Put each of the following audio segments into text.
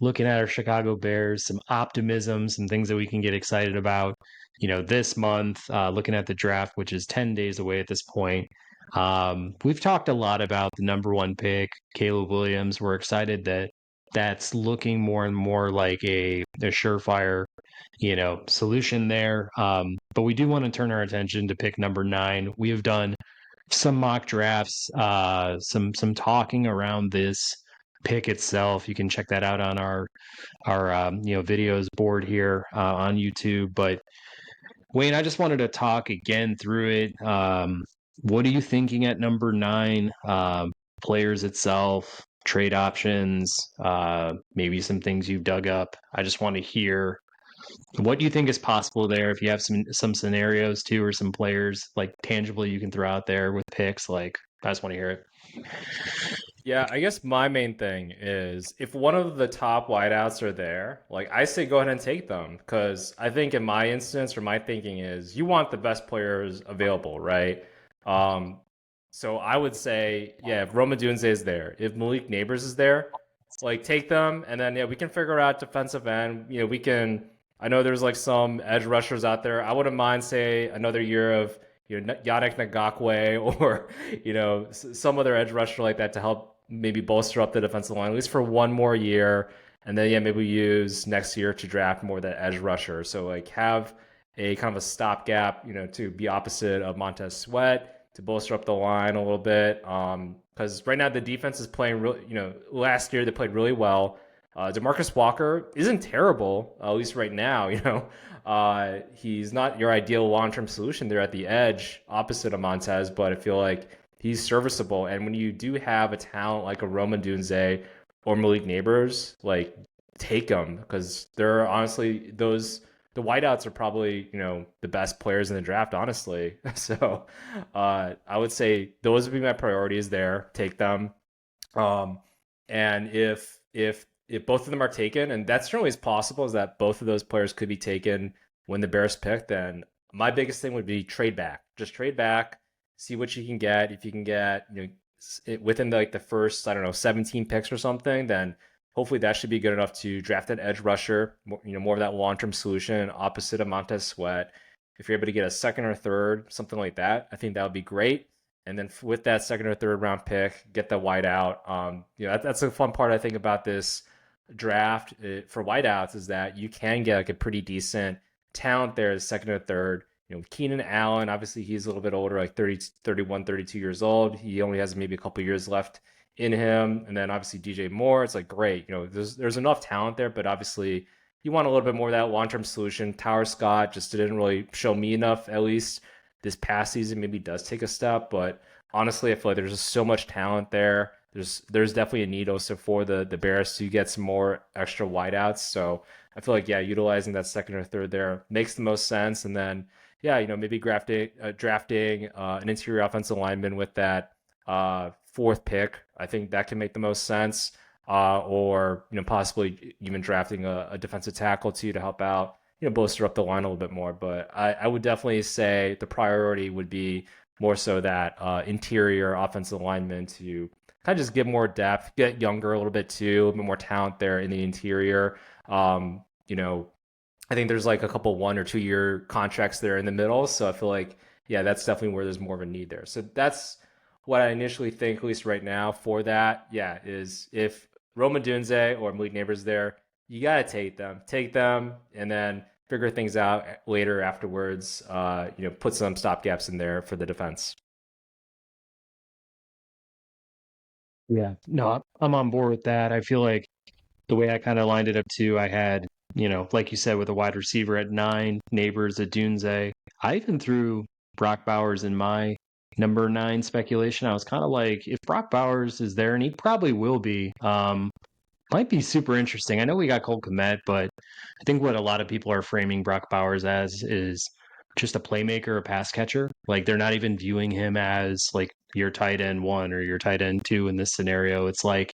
looking at our Chicago Bears, some optimism, some things that we can get excited about, this month, looking at the draft, which is 10 days away at this point. We've talked a lot about the number one pick, Caleb Williams. We're excited that that's looking more and more like a surefire, solution there. But we do want to turn our attention to pick number 9. We have done some mock drafts, some talking around this pick itself. You can check that out on our videos board here on YouTube. But Wayne, I just wanted to talk again through it. What are you thinking at number 9? Players itself, trade options, maybe some things you've dug up. I just want to hear what do you think is possible there. If you have some scenarios too, or some players like tangibly you can throw out there with picks, like I just want to hear it. Yeah, I guess my main thing is if one of the top wideouts are there, like I say go ahead and take them because I think in my instance or my thinking is you want the best players available, right? Um, so I would say, yeah, if Roma Dunze is there, if Malik Neighbors is there, like take them and then yeah, we can figure out defensive end. We can I know there's like some edge rushers out there. I wouldn't mind say another year of Yannick Ngakwe or some other edge rusher like that to help maybe bolster up the defensive line at least for one more year, and then yeah maybe we use next year to draft more of that edge rusher. So like have a kind of a stopgap, to be opposite of Montez Sweat to bolster up the line a little bit. Because right now the defense is playing real. Last year they played really well. Demarcus Walker isn't terrible, at least right now. He's not your ideal long-term solution there at the edge, opposite of Montez, but I feel like he's serviceable. And when you do have a talent like a Roma Dunze or Malik Neighbors, like take them because they're honestly the wideouts are probably the best players in the draft, honestly. So I would say those would be my priorities there. Take them. And if both of them are taken, and that certainly is possible, is that both of those players could be taken when the Bears pick, then my biggest thing would be trade back. Just trade back, see what you can get. If you can get, within the first, I don't know, 17 picks or something, then hopefully that should be good enough to draft an edge rusher, more of that long-term solution opposite of Montez Sweat. If you're able to get a second or third, something like that, I think that would be great. And then with that second or third round pick, get the wideout. That's a fun part I think about this draft for wideouts is that you can get like a pretty decent talent there as second or third. Keenan Allen, obviously he's a little bit older, like 30, 31, 32 years old. He only has maybe a couple years left in him. And then obviously DJ Moore, it's like great. There's enough talent there, but obviously you want a little bit more of that long-term solution. Tower Scott just didn't really show me enough, at least this past season. Maybe does take a step, but honestly, I feel like there's just so much talent there. There's definitely a need also for the Bears to get some more extra wideouts. So I feel like yeah, utilizing that second or third there makes the most sense. And then yeah, maybe drafting an interior offensive lineman with that fourth pick. I think that can make the most sense. Or possibly even drafting a defensive tackle too to help out, bolster up the line a little bit more. But I would definitely say the priority would be more so that interior offensive lineman to kind of just get more depth, get younger a little bit too, a little bit more talent there in the interior. I think there's like a couple 1 or 2 year contracts there in the middle. So I feel like, yeah, that's definitely where there's more of a need there. So that's what I initially think, at least right now, for that. Yeah, is if Roma Dunze or Malik Neighbors there, you got to take them, and then figure things out later afterwards. Put some stopgaps in there for the defense. Yeah, no, I'm on board with that. I feel like the way I kind of lined it up too, I had, like you said, with a wide receiver at 9, Neighbors at Dunze. I even threw Brock Bowers in my number 9 speculation. I was kind of like, if Brock Bowers is there, and he probably will be, might be super interesting. I know we got Cole Kmet, but I think what a lot of people are framing Brock Bowers as is just a playmaker, a pass catcher. Like they're not even viewing him as like your tight end 1 or your tight end 2 in this scenario. It's like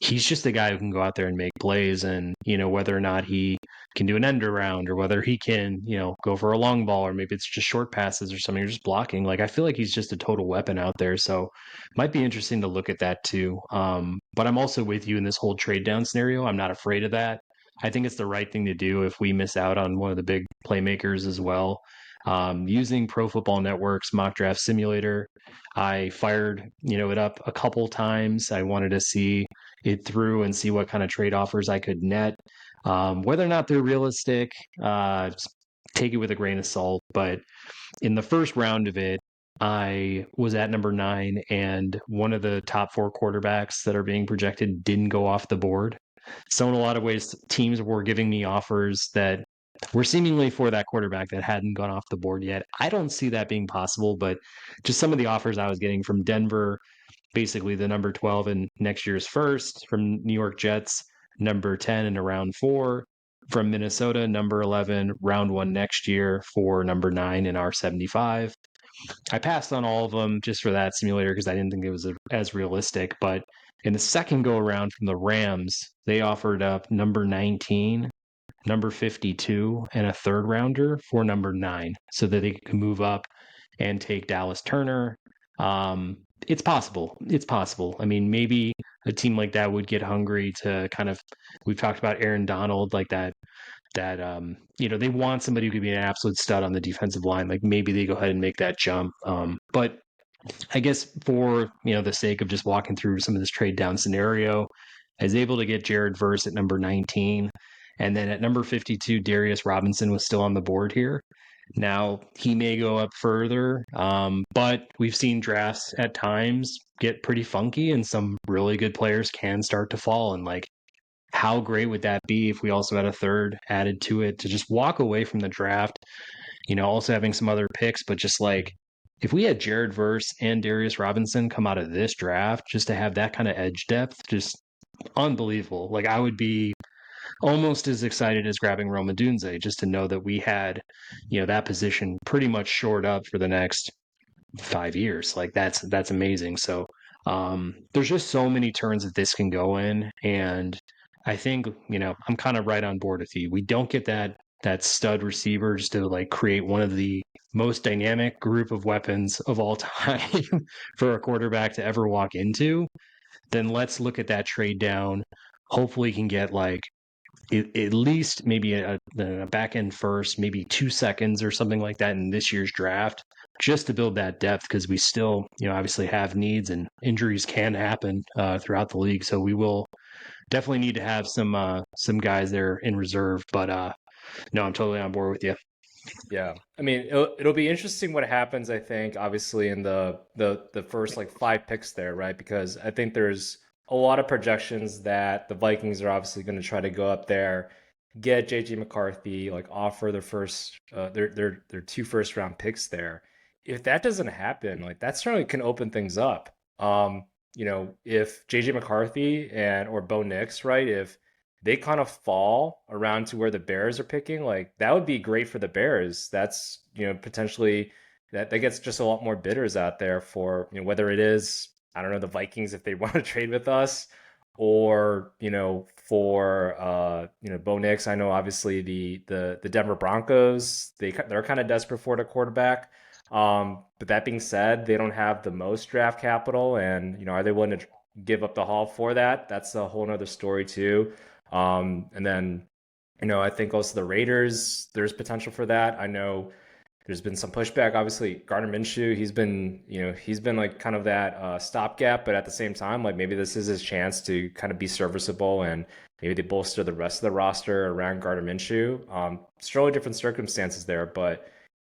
he's just a guy who can go out there and make plays. And, whether or not he can do an end around or whether he can, go for a long ball or maybe it's just short passes or something, you're just blocking. Like, I feel like he's just a total weapon out there. So might be interesting to look at that too. But I'm also with you in this whole trade down scenario. I'm not afraid of that. I think it's the right thing to do if we miss out on one of the big playmakers as well. Using Pro Football Network's mock draft simulator, I fired, it up a couple times. I wanted to see it through and see what kind of trade offers I could net. Whether or not they're realistic, take it with a grain of salt. But in the first round of it, I was at number 9, and one of the top 4 quarterbacks that are being projected didn't go off the board. So in a lot of ways, teams were giving me offers that were seemingly for that quarterback that hadn't gone off the board yet. I don't see that being possible, but just some of the offers I was getting from Denver, basically the number 12 in next year's first, from New York Jets, number 10 in a round 4, from Minnesota, number 11, round 1 next year for number 9 in our 75. I passed on all of them just for that simulator because I didn't think it was as realistic. But in the second go around from the Rams, they offered up number 19, number 52, and a third rounder for number 9 so that they could move up and take Dallas Turner. It's possible. It's possible. I mean, maybe a team like that would get hungry to kind of, we've talked about Aaron Donald, like that they want somebody who could be an absolute stud on the defensive line. Like maybe they go ahead and make that jump. But I guess for the sake of just walking through some of this trade down scenario, I was able to get Jared Verse at number 19. And then at number 52, Darius Robinson was still on the board here. Now, he may go up further, but we've seen drafts at times get pretty funky, and some really good players can start to fall. And like, how great would that be if we also had a third added to it to just walk away from the draft, also having some other picks, but just like if we had Jared Verse and Darius Robinson come out of this draft, just to have that kind of edge depth, just unbelievable. Like I would be almost as excited as grabbing Roma Dunze just to know that we had, that position pretty much shored up for the next 5 years. Like that's amazing. So there's just so many turns that this can go in, and I think I'm kind of right on board with you. We don't get that stud receiver just to like create one of the most dynamic group of weapons of all time for a quarterback to ever walk into. Then let's look at that trade down. Hopefully, he can get like at least maybe a back end first, maybe 2 seconds or something like that in this year's draft, just to build that depth because we still, obviously have needs and injuries can happen throughout the league. So we will definitely need to have some guys there in reserve. But no, I'm totally on board with you. Yeah, I mean, it'll be interesting what happens. I think obviously in the first like 5 picks there, right? Because I think there's a lot of projections that the Vikings are obviously going to try to go up there, get JJ McCarthy, like offer their first their 2 first round picks there. If that doesn't happen, like that certainly can open things up. If JJ McCarthy and or Bo Nix, right? If they kind of fall around to where the Bears are picking, like that would be great for the Bears. That's, potentially that gets just a lot more bidders out there for, whether it is, I don't know, the Vikings if they want to trade with us or, for Bo Nix. I know obviously the Denver Broncos, they're kind of desperate for the quarterback. But that being said, they don't have the most draft capital and, are they willing to give up the haul for that? That's a whole nother story too. And then, I think also the Raiders, there's potential for that. I know there's been some pushback. Obviously, Gardner Minshew, he's been like kind of that stopgap, but at the same time, like maybe this is his chance to kind of be serviceable and maybe they bolster the rest of the roster around Gardner Minshew. It's totally different circumstances there, but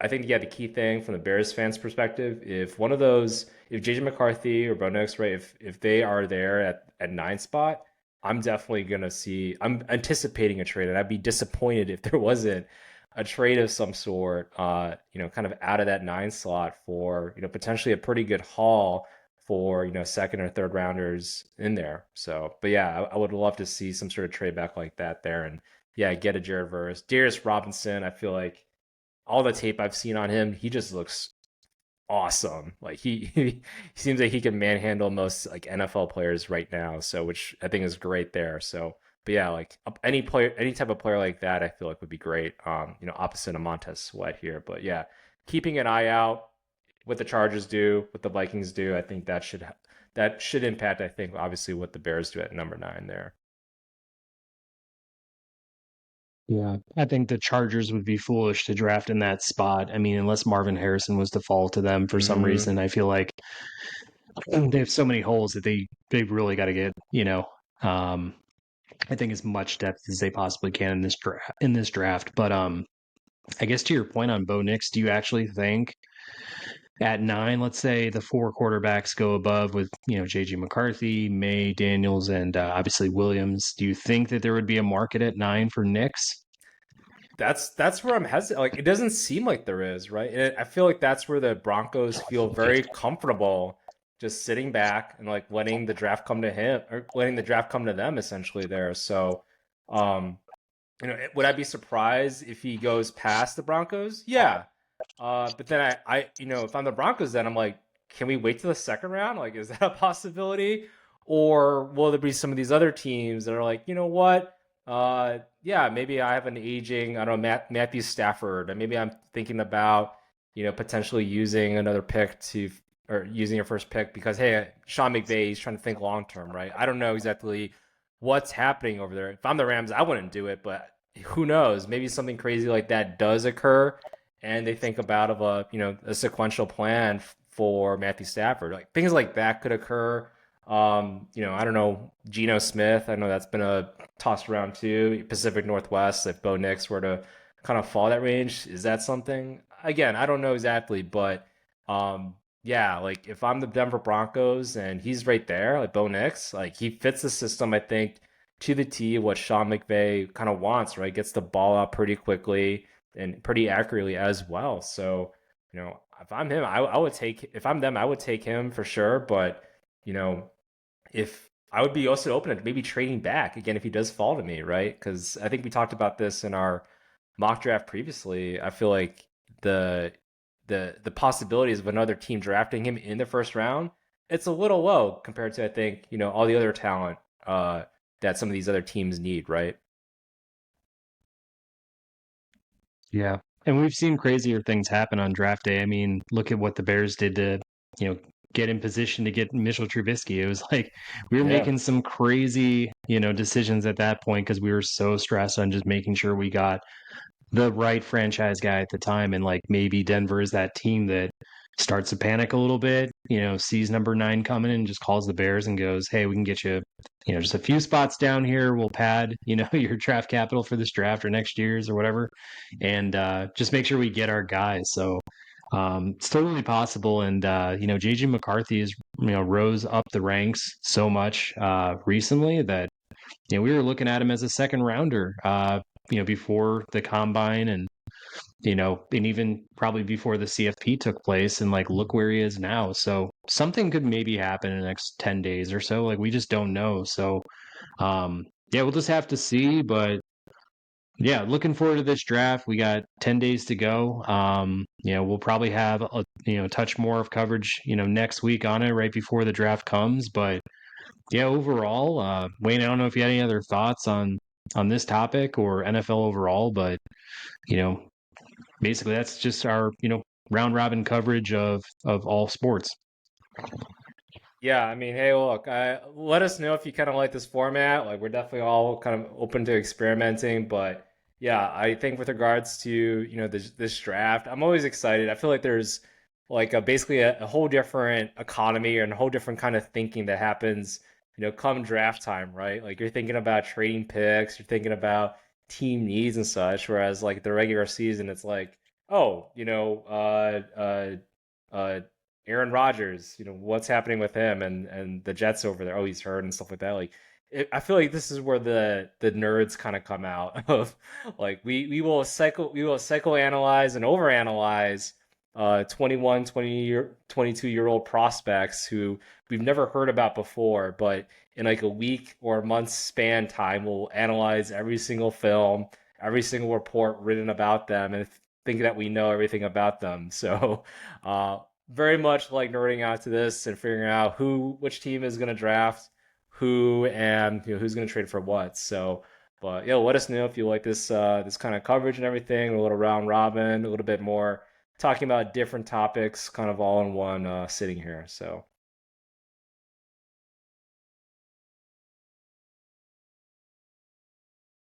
I think the key thing from the Bears fans' perspective, if JJ McCarthy or Bo Nix, right, if they are there at 9 spot, I'm anticipating a trade, and I'd be disappointed if there wasn't a trade of some sort, kind of out of that 9 slot for, potentially a pretty good haul for, second or third rounders in there. So, but yeah, I would love to see some sort of trade back like that there. And yeah, get a Jared Verse. Darius Robinson, I feel like all the tape I've seen on him, he just looks awesome. Like he seems like he can manhandle most like NFL players right now. So which I think is great there. So but yeah, like any player, any type of player like that, I feel like would be great. Opposite of Montez Sweat here. But yeah, keeping an eye out what the Chargers do, what the Vikings do. I think that should impact. I think obviously what the Bears do at number 9 there. Yeah, I think the Chargers would be foolish to draft in that spot. I mean, unless Marvin Harrison was to fall to them for some Hmm. reason, I feel like they have so many holes that they really got to get, um, I think as much depth as they possibly can in this draft. But I guess to your point on Bo Nix, do you actually think at 9, let's say the 4 quarterbacks go above with JJ McCarthy, May, Daniels, and obviously Williams? Do you think that there would be a market at 9 for Nix? That's where I'm hesitant. Like it doesn't seem like there is, right? And I feel like that's where the Broncos feel very comfortable just sitting back and like letting the draft come to him or letting the draft come to them essentially there. So, um, would I be surprised if he goes past the Broncos? Yeah. But then if I'm the Broncos, then I'm like, can we wait till the second round? Like, is that a possibility? Or will there be some of these other teams that are like, you know what? Yeah, maybe I have an aging, I don't know, Matthew Stafford, and maybe I'm thinking about, potentially using another pick or using your first pick because, hey, Sean McVay, he's trying to think long term, right? I don't know exactly what's happening over there. If I'm the Rams, I wouldn't do it, but who knows? Maybe something crazy like that does occur, and they think about a sequential plan for Matthew Stafford. Like things like that could occur. I don't know, Geno Smith. I know that's been tossed around too. Pacific Northwest. If Bo Nix were to kind of fall that range, is that something? Again, I don't know exactly, but yeah, like if I'm the Denver Broncos and he's right there, like Bo Nix, like he fits the system, I think, to the T what Sean McVay kind of wants, right? Gets the ball out pretty quickly and pretty accurately as well. So, if I'm him, I would take, if I'm them, I would take him for sure. But, you know, if I would be also open to maybe trading back again if he does fall to me, right? Because I think we talked about this in our mock draft previously. I feel like the the possibilities of another team drafting him in the first round, it's a little low compared to I think all the other talent that some of these other teams need, right? Yeah. And we've seen crazier things happen on draft day. I mean, look at what the Bears did to, you know, get in position to get Mitchell Trubisky. It was like we were Yeah. making some crazy, decisions at that point because we were so stressed on just making sure we got the right franchise guy at the time. And like maybe Denver is that team that starts to panic a little bit, sees number 9 coming and just calls the Bears and goes, hey, we can get you, just a few spots down here. We'll pad, your draft capital for this draft or next year's or whatever. And just make sure we get our guys. So it's totally possible. And, JJ McCarthy is, rose up the ranks so much recently that, we were looking at him as a second rounder, before the combine and even probably before the CFP took place. And like, look where he is now. So something could maybe happen in the next 10 days or so. Like, we just don't know. So, yeah, we'll just have to see. But yeah, looking forward to this draft. We got 10 days to go. We'll probably have a touch more of coverage, next week on it right before the draft comes. But yeah, overall, Wayne, I don't know if you had any other thoughts on this topic or NFL overall, but you know, basically that's just our, round robin coverage of all sports. Yeah, I mean, hey, look, let us know if you kind of like this format. Like, we're definitely all kind of open to experimenting, but yeah, I think with regards to this draft, I'm always excited. I feel like there's like basically a whole different economy and a whole different kind of thinking that happens, come draft time, right? Like you're thinking about trading picks, you're thinking about team needs and such, whereas like the regular season, it's like, oh, uh, Aaron Rodgers, what's happening with him and the Jets over there? Oh, he's hurt and stuff like that. Like, I feel like this is where the nerds kind of come out of like we will psychoanalyze and overanalyze 21, 22-year-old prospects who we've never heard about before, but in like a week or a month's span time, we'll analyze every single film, every single report written about them, and think that we know everything about them. So, very much like nerding out to this and figuring out which team is going to draft who, and who's going to trade for what. So, but yeah, let us know if you like this kind of coverage and everything. A little round robin, a little bit more talking about different topics, kind of all in one sitting here. So